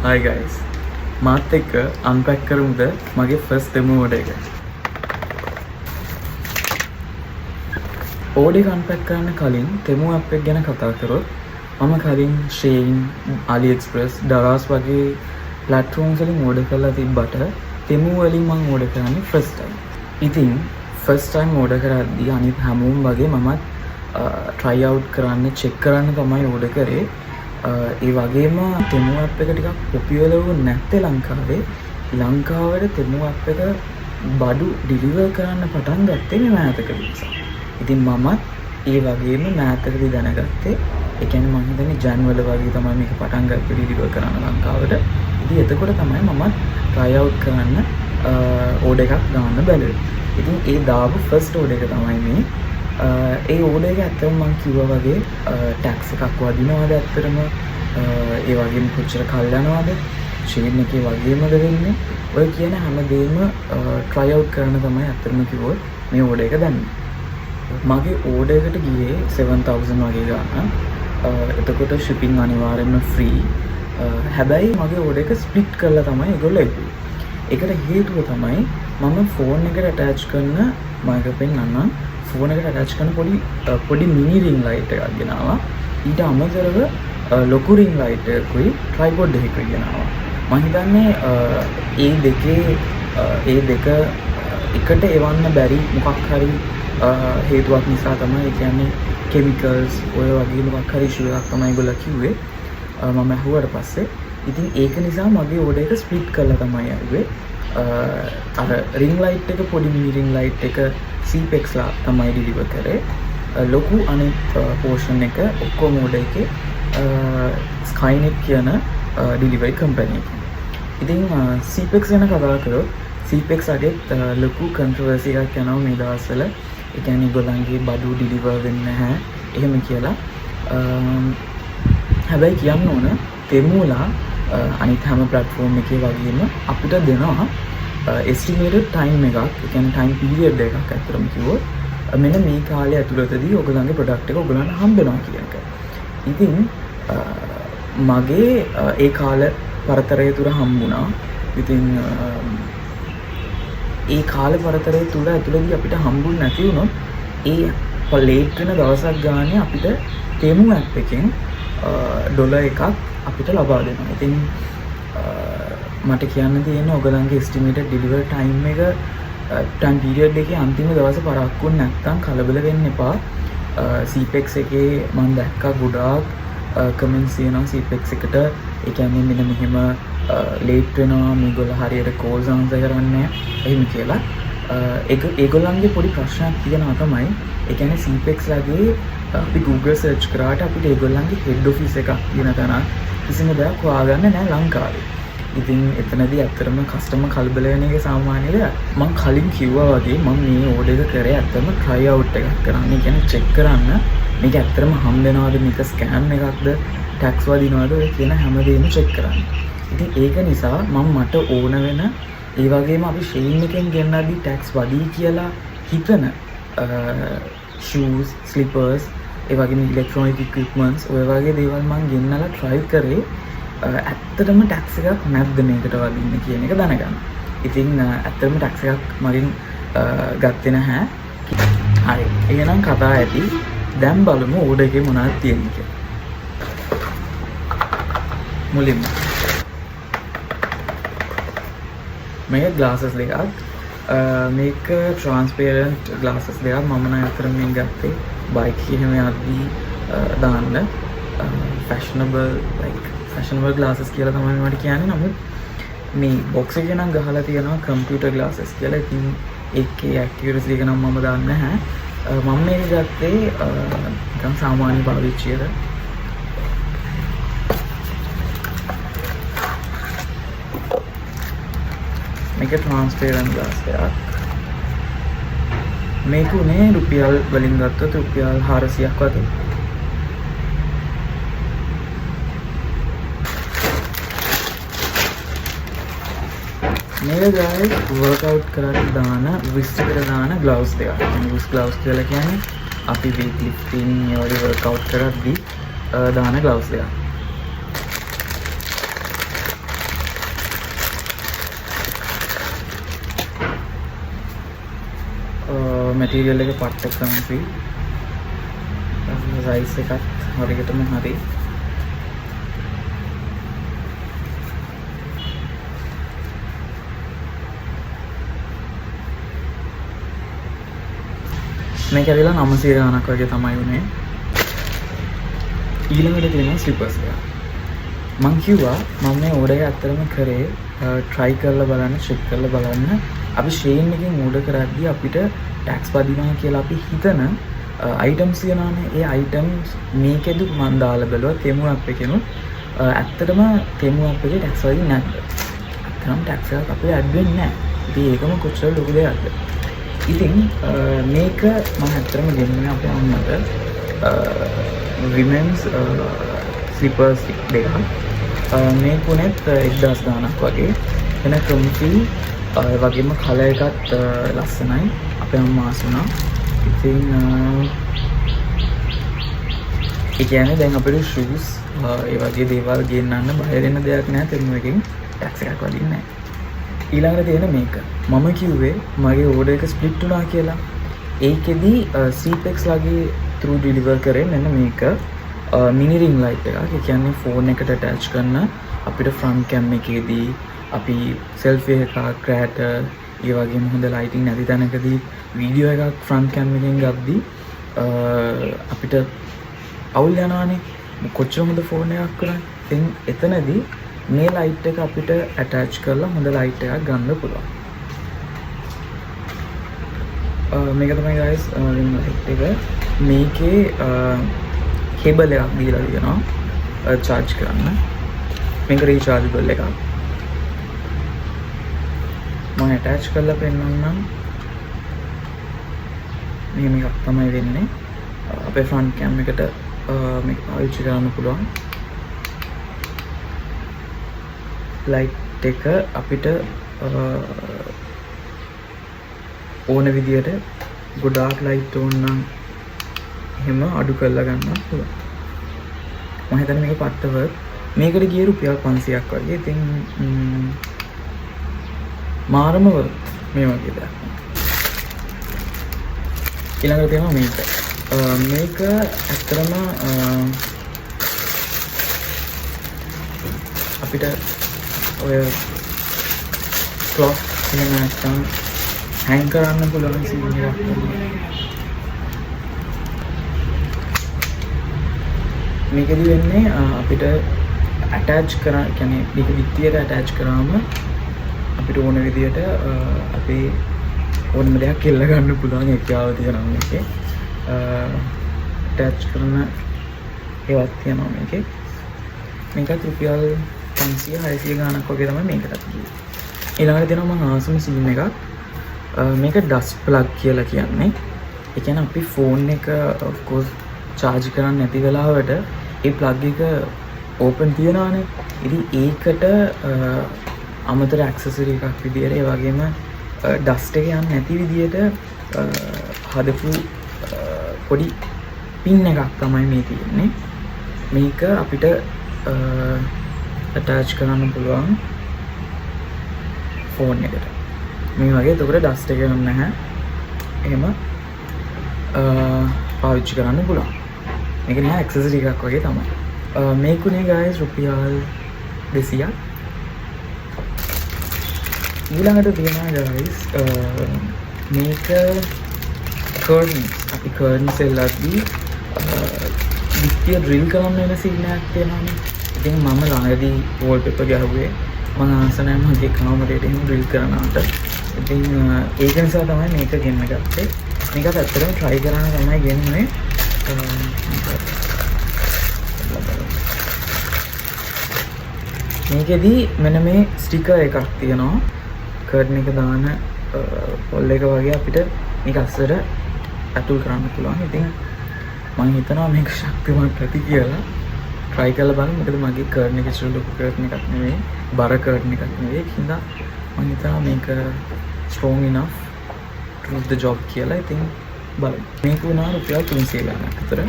Hi guys. මාත් එක්ක අන්පැක් කරමුද මගේ ෆස්ට් ඩෙමෝ ඕඩර් එක. ඕඩර් එක අන්පැක් කරන්න කලින් තෙමු ඇප් එක ගැන කතා කරොත් මම කලින් Shein, AliExpress, Daraz වගේ platforms වලින් ඕඩර් කරලා තිබ්බට තෙමු වලින් මම ඕඩර් කරන්නේ ෆස්ට් ටයිම්. ඉතින් ෆස්ට් ටයිම් ඕඩර් කරද්දී අනිත් හැමෝම වගේ මමත් try out කරන්න check කරන්න තමයි ඕඩර් කරේ. ඒ වගේම තෙමු ඇප් එක ටිකක් පොපියුලර් වුනේ නැත්තේ ලංකාවට තෙමු ඇප් එක බඩු ඩිලිවර් කරන්න පටන් ගත්තේ මේ මෑතකදී නිසා. ඉතින් මමත් ඒ වගේම මෑතකදී දැනගත්තේ ඒ කියන්නේ මම හිතන්නේ ජනවල වගේ තමයි මේක පටන් ගත්තේ ඩිලිවර් කරන්න ලංකාවට. ඉතින් එතකොට තමයි මමත් try out කරන්න ඕඩර් එකක් දාන්න බැලුවේ. ඉතින් ඒ දාපු ෆස්ට් ඕඩර් එක තමයි මේ. ඒ ඕඩර් එක ඇත්තටම මම කිව්වා වගේ ටැක්ස් එකක් වදිනවද ඇත්තටම ඒ වගේම කොච්චර කල් යනවද Shein එකේ වගේමද වෙන්නේ ඔය කියන හැමදේම try out කරන්න තමයි ඇත්තටම කිව්වොත් මේ ඕඩර් එක දැම්මේ. මගේ ඕඩර් එකට ගියේ 7000 වගේ ගාණක්. එතකොට shipping අනිවාර්යයෙන්ම free. හැබැයි මගේ ඕඩර් එක split කරලා තමයි ඒගොල්ලෝ එව්වේ. ඒකට හේතුව තමයි මම ෆෝන් එකට attach කරන මම පෙන්නන්නම් ෆෝන් එකට attach කරන පොඩි mini ring light එකක් ගෙනාවා. ඊට අමතරව ලොකු ring light එකකුයි tripod එකකුයි ගෙනාවා. මම හිතන්නේ ඒ දෙක එකට එවන්න බැරි මොකක් හරි හේතුවක් නිසා තමයි ඒ කියන්නේ chemicals ඔය වගේ මොකක් හරි issue එකක් තමයි ඒගොල්ලෝ කිව්වේ. මම අහුවට පස්සේ ඉතින් ඒක නිසා මගේ order එක split කරලා තමයි ආවේ. අර ring light එක පොඩි mini ring light එක Cpex ලා තමයි deliver කරේ. ලොකු අනිත් portion එක ඔක්කොම order එකේ Skynet කියන delivery company එක. ඉතින් Cpex ගැන කතා කරොත් Cpex අගේත් ලොකු controversy එකක් යනවා මේ දවස්වල. ඒ කියන්නේ ඒගොල්ලන්ගේ බඩු deliver වෙන්නේ නැහැ එහෙම කියලා. හැබැයි කියන්න ඕන තෙමුලා අනිත් හැම platform එකේ වගේම අපිට දෙනවා estimated time එකක්. ඒ කියන්නේ time period එකක් අතරම කිව්වොත් මෙන්න මේ කාලය ඇතුළතදී ඔයගොල්ලන්ගේ product එක ඔයගොල්ලන්ට හම්බ වෙනවා කියන එක. ඉතින් මගේ ඒ කාල පරතරය තුර හම්බුණා. ඉතින් ඒ කාල පරතරය තුල ඇතුළතදී අපිට හම්බුනේ නැති වුණොත් ඒ ලේට් වෙන දවසක් ගානේ අපිට තෙමු ඇප් එකෙන් ඩොලර් එකක් අපිට ලබා දෙනවා. ඉතින් මට කියන්න තියෙන්නේ ඔයගලන්ගේ estimated delivery time එක time period එකේ අන්තිම දවස පරක්කුන් නැත්තම් කලබල වෙන්න එපා. Cpex එකේ මම දැක්කා ගොඩාක් comments එනවා Cpex එකට. ඒ කියන්නේ මෙන්න මෙහෙම late වෙනවා මේගොල්ලෝ හරියට calls answer කරන්නේ නැහැ එහෙම කියලා. ඒගොල්ලන්ගේ පොඩි ප්‍රශ්නයක් තියෙනවා තමයි ඒ කියන්නේ Cpex ලාගේ අපි Google search කරාට අපිට ඒගොල්ලන්ගේ head office එකක් තියෙන තැනක් කිසිම දෙයක් හොයාගන්න නැහැ ලංකාවේ. ඉතින් එතනදී ඇත්තටම කස්ටමර් කලබල වෙන එක සාමාන්‍ය දෙයක්. මම කලින් කිව්වා වගේ මම මේ ඕඩර් එක කරේ ඇත්තටම try out එකක් කරන්න. ඒ කියන්නේ check කරන්න මේක ඇත්තටම හම් වෙනවද මේක scam එකක්ද tax වදිනවද ඔය කියන හැමදේම check කරන්න. ඉතින් ඒක නිසා මම මට ඕන වෙන ඒ වගේම අපි Shein එකෙන් ගෙන්නද්දි tax වදී කියලා හිතන shoes, slippers, ඒ වගේම electronic equipments ඔය වගේ දේවල් මම ගෙන්නලා try කරේ ඇත්තටම tax එකක් නැද්ද මේකට වදින්නේ කියන එක දැනගන්න. ඉතින් ඇත්තටම tax එකක් මගෙන් ගත්තේ නැහැ. හරි. එහෙනම් කතා ඇති. දැන් බලමු ඕඩර් එකේ මොනවද තියෙන්නේ කියලා. මුලින්ම මේ glasses දෙකක් මේක transparent glasses දෙකක් මම නම් අතර මේ ගත්තේ bike එහෙම යද්දී දාන්න fashionable glasses කියලා තමයි මට කියන්නේ. නමුත් මේ box එකේ නම් ගහලා තියෙනවා computer glasses කියලා. ඉතින් ඒකේ accuracy එක නම් මම දන්නේ නැහැ. මම මේක ගත්තේ නිකන් සාමාන්‍ය පාවිච්චියට. මේක transparent glass එකක්. මේක උනේ රුපියල් වලින් ගත්තොත් රුපියල් 400ක් වගේ. මේක ගායි workout කරලා දාන wrist එකට දාන gloves දෙකක්. wrist gloves කියලා කියන්නේ අපි weight lifting ඒ වගේ workout කරද්දී දාන gloves දෙකක්. මැටීරියල් එක පට්ට කම්ෆි. සයිස් එකත් හරියටම හරි. මේක ඇවිල්ලා 900 ගාණක් වගේ තමයි උනේ. ඊළඟට තියෙනවා ස්ලිපර්ස් එක. මං කිව්වා මම මේ ඕඩර් එක ඇත්තටම කරේ try කරලා බලන්න, check කරලා බලන්න. අපි Shein එකෙන් ඕඩර් කරද්දී අපිට tax වදිනවා කියලා අපි හිතන items තියනවානේ. ඒ items මේකෙදු මම දාලා බලුවා Temu app එකෙනුත් ඇත්තටම Temu app එකේ tax වදින්නේ නැද්ද? ඇත්තටම tax එකක් අපේ add වෙන්නේ නැහැ. ඉතින් ඒකම කොච්චර ලොකු දෙයක්ද? ඉතින් මේක මම ඇත්තටම ගෙන්නේ අපේ අම්මට women's slippers දෙකක්. මේකුණෙත් 1000 ගාණක් වගේ. එන comfy වගේම කලර් එකත් ලස්සනයි. අපේ අම්මා ආසුණා. ඉතින් ඒ කියන්නේ දැන් අපේ shoes ඒ වගේ දේවල් ගෙන්නන්න බය වෙන දෙයක් නැහැ. Temu එකෙන් tax එකක් වදින්නේ නැහැ. ඊළඟට තියෙන මේක. මම කිව්වේ මගේ ඕඩර් එක ස්ප්ලිට් වුණා කියලා. ඒකෙදි CPEX ලගේ through deliver කරේ මෙන්න මේක. mini ring light එකක්. ඒ කියන්නේ phone එකට attach කරන අපිට front cam එකේදී අපි selfie එකක් creator ඒ වගේම හොඳ lighting නැති තැනකදී video එකක් front cam එකෙන් ගද්දී අපිට අවුල් යනවානේ. කොච්චර හොඳ phone එකක් කරන්නේ. ඉතින් එතනදී මේ light එක අපිට attach කරලා හොඳ light එකක් ගන්න පුළුවන්. මේක තමයි guys ring light එක. මේකේ cable එකක් දීලා තියෙනවා charge කරන්න. මේක rechargeable එකක්. මම attach කරලා පෙන්නන්නම්. මෙහෙම එකක් තමයි වෙන්නේ. අපේ front cam එකට මේක පාවිච්චි කරන්න පුළුවන්. light එක අපිට ඕන විදියට ගොඩාක් light ඕන නම් එහෙම අඩු කරලා ගන්න පුළුවන්. මම හිතන්නේ මේක පත්තව මේකට ගියේ රුපියල් 500ක් වගේ. ඉතින් මාරම මේ වගේ දෙයක්. ඊළඟට තියෙනවා මේක. මේක ඇත්තටම අපිට ඔය cloth එහෙම නැත්නම් hang කරන්න පුළුවන් සීන් එකක්. මේකෙදි වෙන්නේ අපිට attach කරා කියන්නේ මේක විත්තියට attach කරාම අපිට ඕන විදියට අපේ ඕනම දෙයක් කෙල්ල ගන්න පුළුවන් හැකියාව තියෙනවා මේකේ. attach කරන ඒවත් තියෙනවා මේකේ. මේකත් රුපියල් 500-600 ගාණක් වගේ තමයි මේකටත් ගියේ. ඊළඟට දෙනවා මම ආසම සීන් එකක්. මේක dust plug කියලා කියන්නේ. ඒ කියන්නේ අපි phone එක of course charge කරන්න නැති වෙලාවට ඒ plug එක open තියනවානේ. ඉතින් ඒකට අමතර accessory එකක් විදියට ඒ වගේම dust එක යන්නේ නැති විදියට හදපු පොඩි pin එකක් තමයි මේ තියෙන්නේ. මේක අපිට attach කරන්න පුළුවන් phone එකට. මේ වගේ එතකොට dust එක යන්නේ නැහැ. එහෙම පාවිච්චි කරන්න පුළුවන්. මේක නෑ accessory එකක් වගේ තමයි. මේකුනේ guys රුපියල් 200ක්. ඊළඟට තියෙනවා guys මේක curtains. අපි curtains එල්ලද්දී විත්තිය drill කරන්න වෙන සීන් එකක් තියෙනවානේ. ඉතින් මම ළඟදී wallpaper ගහුවේ. මම ආස නැහැ මගේ කාමරේට එහෙම drill කරනවට. ඉතින් ඒක නිසා තමයි මේක ගෙන්න ගත්තේ. මේකත් ඇත්තටම try කරන්න තමයි ගෙන්නේ. මේකෙදි මෙන්න මේ ස්ටිකර් එකක් තියෙනවා. කර්ටන් එක දාන පොල් එක වගේ අපිට මේක අස්සට ඇතුල් කරන්න පුළුවන්. ඉතින් මම හිතනවා මේක ශක්තිමත් ඇති කියලා. try කරලා බලමු. මොකද මගේ කර්ටන් එක ඉස්සර ලොකු කර්ටන් එකක් නෙවෙයි. බර කර්ටන් එකක් නෙවෙයි. ඒ හින්දා මම හිතනවා මේක strong enough to do the job කියලා. ඉතින් බලමු. මේක වුණා රුපියල් 300 ගාණක් අතර.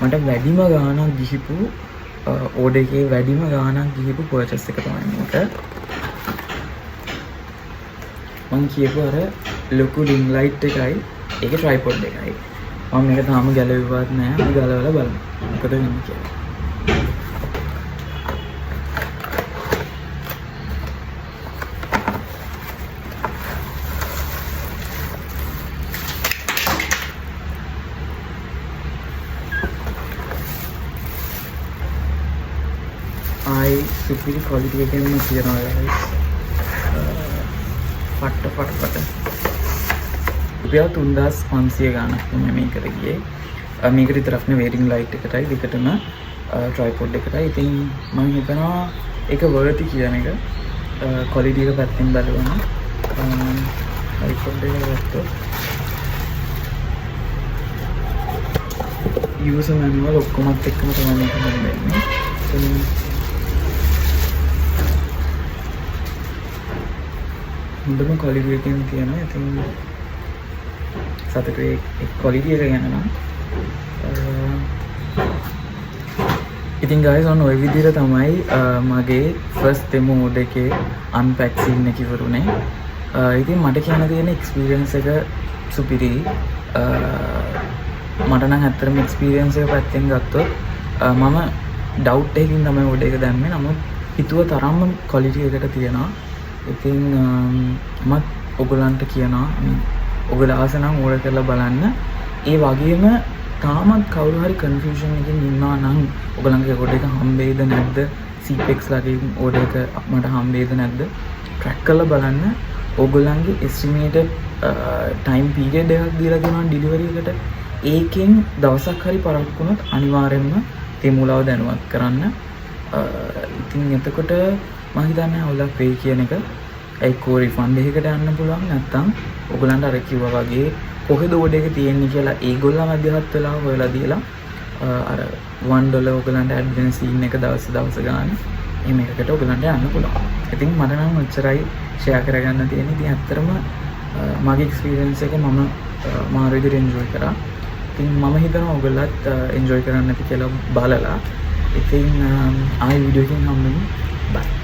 මට වැඩිම ගාණක් ගිහිපු ඕඩර් එකේ වැඩිම ගාණක් ගිහිපු purchase එක තමයි මේක. මම කියපු අර ලොකු ring light එකයි ඒකේ tripod එකයි. මම මේක තාම ගැලවෙවත් නෑ. අපි ගලවලා බලමු. මොකද වෙන්නේ කියලා. superior quality එකෙන්ම කියනවා guys. පට රුපියල් 3500 ගාණක් මම මේකට ගියේ. මේකට විතරක් නෙවෙයි වේරිං ලයිට් එකටයි දෙකටම tripod එකටයි. ඉතින් මම හිතනවා ඒක worthy කියන එක. quality එක පැත්තෙන් බලනවා. tripod එක ගත්තොත් user manual ඔක්කොමත් එක්කම තමයි මේක දෙන්නේ. හොඳම quality එකකින් තියෙනවා. ඉතින් සතට ඒ quality එක ගැන නම් ඉතින් guys ඔන්න ඔය විදිහට තමයි මගේ first demo mode එකේ unpack scene එක ඉවරුනේ. ඉතින් මට කියන්න තියෙන experience එක සුපිරි. මට නම් ඇත්තටම experience එක පැත්තෙන් ගත්තොත් මම doubt එකකින් තමයි mode එක දැම්මේ. නමුත් හිතුව තරම්ම quality එකට තියෙනවා. ඉතින් මත් ඔයගලන්ට කියනවා ඔයගොල්ලෝ ආස නම් ඕඩර් කරලා බලන්න. ඒ වගේම තාමත් කවුරු හරි කන්ෆියුෂන් එකකින් ඉන්නවා නම් ඔයගලන්ගේ ඕඩර් එක හම්බෙයිද නැද්ද? CPX ලගේ ඕඩර් එක මට හම්බෙයිද නැද්ද? ට්‍රැක් කරලා බලන්න. ඔයගොල්ලන්ගේ එස්ටිමේටඩ් ටයිම් පීරියඩ් එකක් දීලා දෙනවා ඩිලිවරි එකට. ඒකෙන් දවසක් හරි පරක්කු වුණොත් අනිවාර්යයෙන්ම තෙමුලව දැනුවත් කරන්න. ඉතින් එතකොට මම හිතන්නේ අවුලක් වෙයි කියන එක. ඒකෝ රිෆන්ඩ් එකකට යන්න පුළුවන්. නැත්නම් ඔයගලන්ට අර කිව්වා වගේ කොහෙද ඕඩර් එක තියෙන්නේ කියලා ඒගොල්ලෝ මැදිහත් වෙලා හොයලා දීලා අර $1 ඔයගලන්ට ඇඩ් වෙන සීන් එක දවස් ගානේ එහෙම එකකට ඔයගලන්ට යන්න පුළුවන්. ඉතින් මට නම් ඔච්චරයි ෂෙයා කරගන්න තියෙන්නේ. ඉතින් ඇත්තටම මගේ එක්ස්පීරියන්ස් එක මම මාරු විදිහට එන්ජොයි කරා. ඉතින් මම හිතනවා ඔයගොල්ලත් එන්ජොයි කරන්න ඇති කියලා බලලා. ඉතින් ආයි වීඩියෝ එකකින් හම්බෙමු. බයි.